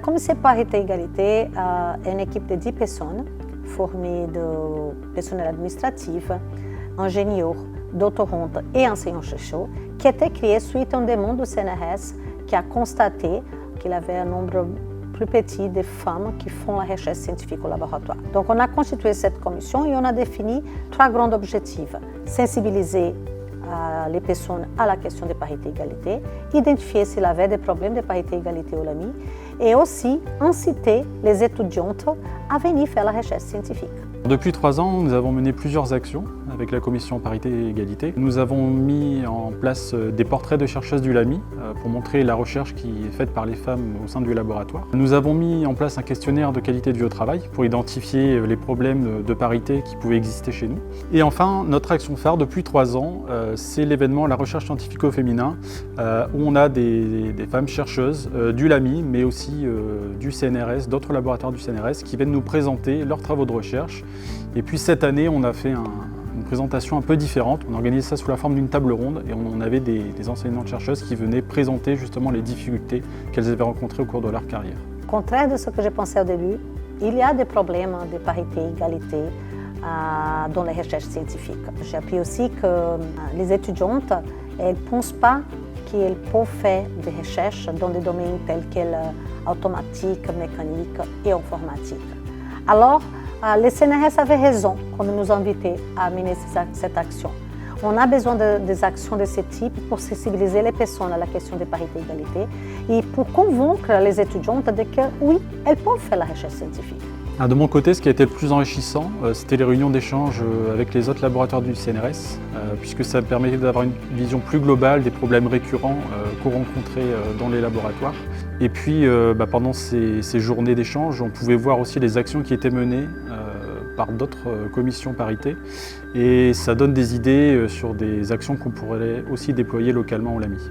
comité parité-égalité est une équipe de 10 personnes formée de personnel administratif, ingénieurs, doctorantes et enseignants-chercheurs qui a été créée suite à une demande du CNRS qui a constaté qu'il y avait un nombre plus petit de femmes qui font la recherche scientifique au laboratoire. Donc on a constitué cette commission et on a défini 3 grands objectifs. Sensibiliser les personnes à la question de parité et égalité, identifier s'il y avait des problèmes de parité et égalité au LAMI et aussi inciter les étudiantes à venir faire la recherche scientifique. Depuis 3 ans, nous avons mené plusieurs actions avec la commission parité et égalité. Nous avons mis en place des portraits de chercheuses du LAMI pour montrer la recherche qui est faite par les femmes au sein du laboratoire. Nous avons mis en place un questionnaire de qualité de vie au travail pour identifier les problèmes de parité qui pouvaient exister chez nous. Et enfin, notre action phare depuis 3 ans, c'est l'événement La recherche scientifique au féminin où on a des femmes chercheuses du LAMI mais aussi du CNRS, d'autres laboratoires du CNRS qui viennent nous présenter leurs travaux de recherche. Et puis cette année, on a fait une présentation un peu différente. On a organisé ça sous la forme d'une table ronde et on avait des enseignantes-chercheuses qui venaient présenter justement les difficultés qu'elles avaient rencontrées au cours de leur carrière. Contraire de ce que je pensais au début, il y a des problèmes de parité et égalité dans les recherches scientifiques. J'ai appris aussi que les étudiantes ne pensent pas qu'elles peuvent faire des recherches dans des domaines tels que l'automatique, mécanique et informatique. Alors, le CNRS avait raison quand nous invitait à mener cette action. On a besoin des actions de ce type pour sensibiliser les personnes à la question de parité et égalité et pour convaincre les étudiantes de que oui, elles peuvent faire la recherche scientifique. De mon côté, ce qui a été le plus enrichissant, c'était les réunions d'échange avec les autres laboratoires du CNRS, puisque ça permettait d'avoir une vision plus globale des problèmes récurrents qu'on rencontrait dans les laboratoires. Et puis, pendant ces journées d'échange, on pouvait voir aussi les actions qui étaient menées par d'autres commissions parité, et ça donne des idées sur des actions qu'on pourrait aussi déployer localement au LAMI.